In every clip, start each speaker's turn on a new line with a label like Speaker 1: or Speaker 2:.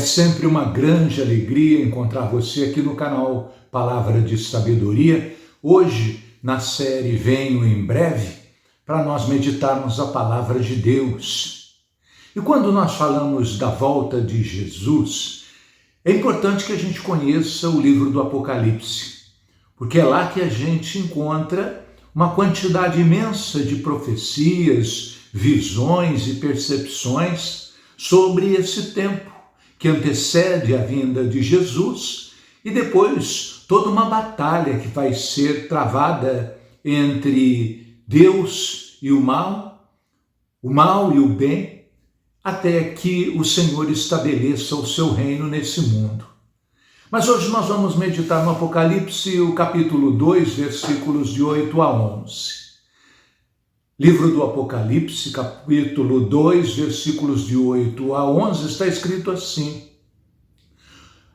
Speaker 1: sempre uma grande alegria encontrar você aqui no canal Palavra de Sabedoria. Hoje, na série Venho em Breve, para nós meditarmos a Palavra de Deus. E quando nós falamos da volta de Jesus, é importante que a gente conheça o livro do Apocalipse, porque é lá que a gente encontra uma quantidade imensa de profecias, visões e percepções sobre esse tempo que antecede a vinda de Jesus e depois toda uma batalha que vai ser travada entre Deus e o mal e o bem, até que o Senhor estabeleça o seu reino nesse mundo. Mas hoje nós vamos meditar no Apocalipse, o capítulo 2, versículos de 8 a 11. Livro do Apocalipse, capítulo 2, versículos de 8 a 11, está escrito assim: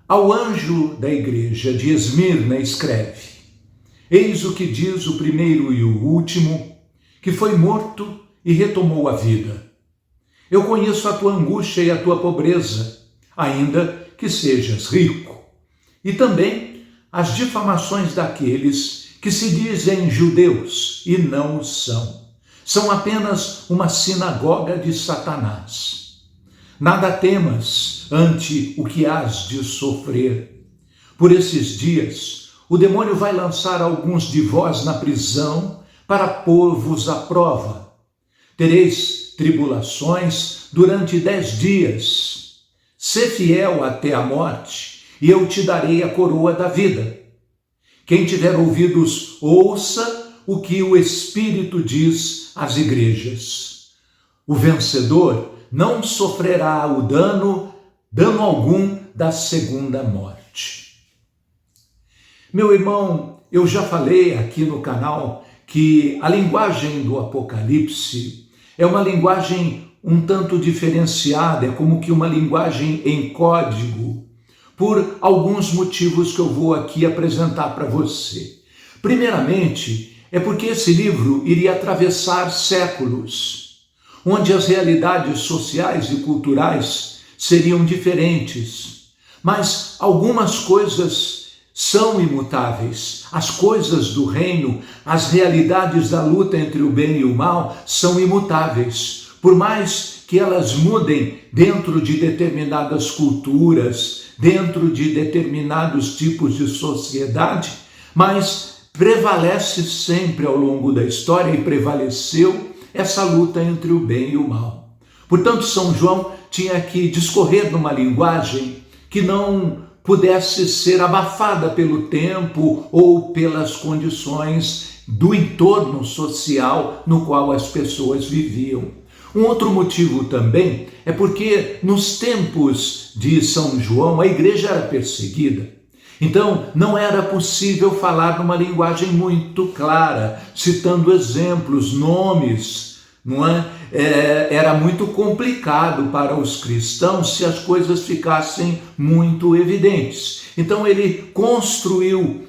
Speaker 1: Ao anjo da igreja de Esmirna escreve: Eis o que diz o primeiro e o último, que foi morto e retomou a vida. Eu conheço a tua angústia e a tua pobreza, ainda que sejas rico, e também as difamações daqueles que se dizem judeus e não o são. São apenas uma sinagoga de Satanás. Nada temas ante o que hás de sofrer. Por esses dias, o demônio vai lançar alguns de vós na prisão para pôr-vos à prova. Tereis tribulações durante 10 dias. Sê fiel até a morte, e eu te darei a coroa da vida. Quem tiver ouvidos, ouça o que o Espírito diz às igrejas. O vencedor não sofrerá o dano algum da segunda morte. Meu irmão, eu já falei aqui no canal que a linguagem do Apocalipse é uma linguagem um tanto diferenciada, é como que uma linguagem em código, por alguns motivos que eu vou aqui apresentar para você. Primeiramente, é porque esse livro iria atravessar séculos, onde as realidades sociais e culturais seriam diferentes, mas algumas coisas são imutáveis. As coisas do reino, as realidades da luta entre o bem e o mal são imutáveis. Por mais que elas mudem dentro de determinadas culturas, dentro de determinados tipos de sociedade, mas prevalece sempre ao longo da história e prevaleceu essa luta entre o bem e o mal. Portanto, São João tinha que discorrer numa linguagem que não pudesse ser abafada pelo tempo ou pelas condições do entorno social no qual as pessoas viviam. Um outro motivo também é porque nos tempos de São João a igreja era perseguida. Então, não era possível falar numa linguagem muito clara, citando exemplos, nomes, não é? Era muito complicado para os cristãos se as coisas ficassem muito evidentes. Então, ele construiu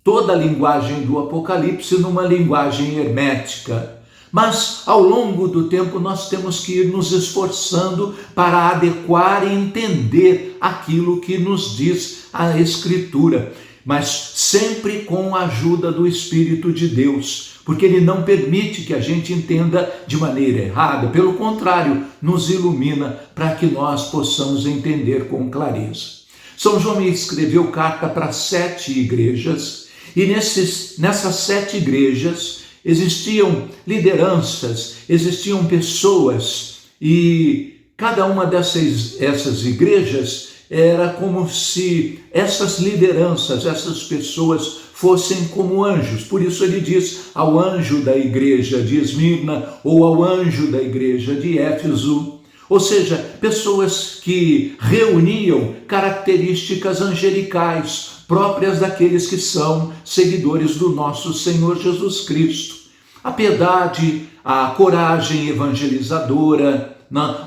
Speaker 1: toda a linguagem do Apocalipse numa linguagem hermética. Mas, ao longo do tempo, nós temos que ir nos esforçando para adequar e entender aquilo que nos diz a Escritura, mas sempre com a ajuda do Espírito de Deus, porque Ele não permite que a gente entenda de maneira errada, pelo contrário, nos ilumina para que nós possamos entender com clareza. São João escreveu carta para 7 igrejas, e nessas 7 igrejas existiam lideranças, existiam pessoas, e cada uma essas igrejas era como se essas lideranças, essas pessoas fossem como anjos. Por isso ele diz ao anjo da igreja de Esmirna ou ao anjo da igreja de Éfeso, ou seja, pessoas que reuniam características angelicais próprias daqueles que são seguidores do nosso Senhor Jesus Cristo. A piedade, a coragem evangelizadora,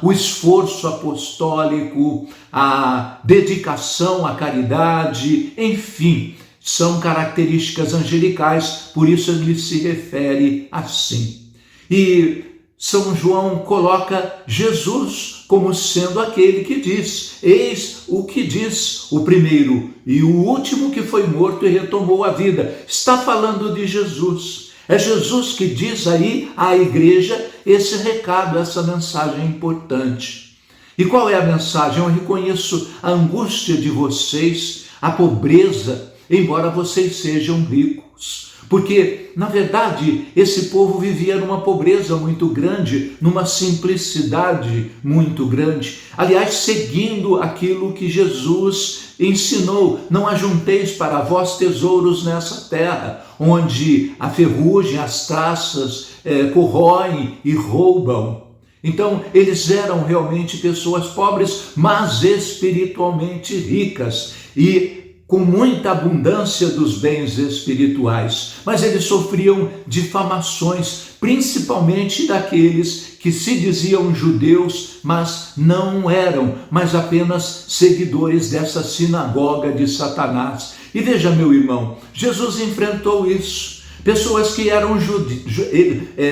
Speaker 1: o esforço apostólico, a dedicação à caridade, enfim, são características angelicais, por isso ele se refere assim. E São João coloca Jesus como sendo aquele que diz: eis o que diz o primeiro e o último que foi morto e retomou a vida. Está falando de Jesus. É Jesus que diz aí à igreja esse recado, essa mensagem importante. E qual é a mensagem? Eu reconheço a angústia de vocês, a pobreza, embora vocês sejam ricos. Porque, na verdade, esse povo vivia numa pobreza muito grande, numa simplicidade muito grande. Aliás, seguindo aquilo que Jesus ensinou: não ajunteis para vós tesouros nessa terra, onde a ferrugem, as traças corroem e roubam. Então, eles eram realmente pessoas pobres, mas espiritualmente ricas e com muita abundância dos bens espirituais, mas eles sofriam difamações, principalmente daqueles que se diziam judeus, mas não eram, mas apenas seguidores dessa sinagoga de Satanás. E veja, meu irmão, Jesus enfrentou isso. Pessoas que eram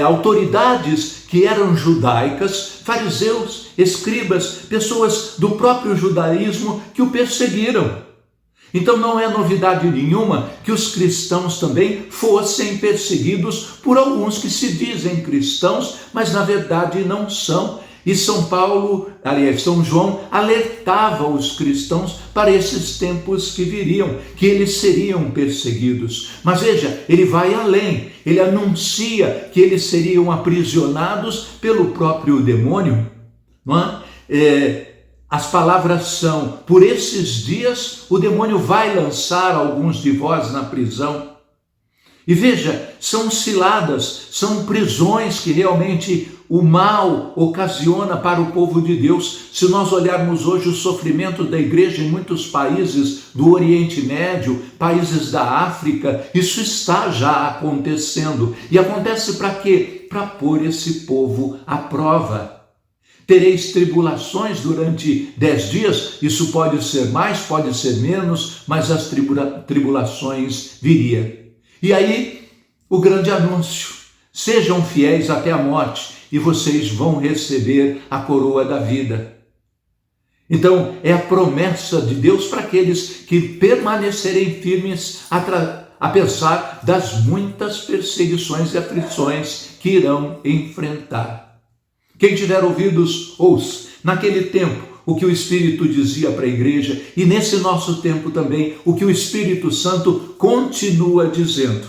Speaker 1: autoridades que eram judaicas, fariseus, escribas, pessoas do próprio judaísmo que o perseguiram. Então não é novidade nenhuma que os cristãos também fossem perseguidos por alguns que se dizem cristãos, mas na verdade não são. E São João alertava os cristãos para esses tempos que viriam, que eles seriam perseguidos. Mas veja, ele vai além, ele anuncia que eles seriam aprisionados pelo próprio demônio, não é? As palavras são: por esses dias o demônio vai lançar alguns de vós na prisão. E veja, são ciladas, são prisões que realmente o mal ocasiona para o povo de Deus. Se nós olharmos hoje o sofrimento da igreja em muitos países do Oriente Médio, países da África, isso está já acontecendo. E acontece para quê? Para pôr esse povo à prova. Tereis tribulações durante 10 dias, isso pode ser mais, pode ser menos, mas as tribulações viriam. E aí, o grande anúncio: sejam fiéis até a morte e vocês vão receber a coroa da vida. Então, é a promessa de Deus para aqueles que permanecerem firmes apesar das muitas perseguições e aflições que irão enfrentar. Quem tiver ouvidos, ouça. Naquele tempo, o que o Espírito dizia para a igreja, e nesse nosso tempo também, o que o Espírito Santo continua dizendo.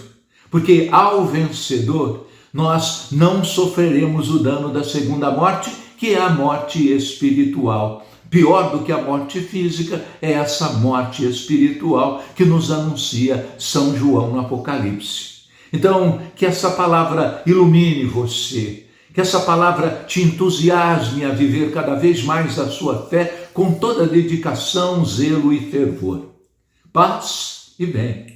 Speaker 1: Porque ao vencedor, nós não sofreremos o dano da segunda morte, que é a morte espiritual. Pior do que a morte física é essa morte espiritual que nos anuncia São João no Apocalipse. Então, que essa palavra ilumine você. Que essa palavra te entusiasme a viver cada vez mais a sua fé com toda dedicação, zelo e fervor. Paz e bem.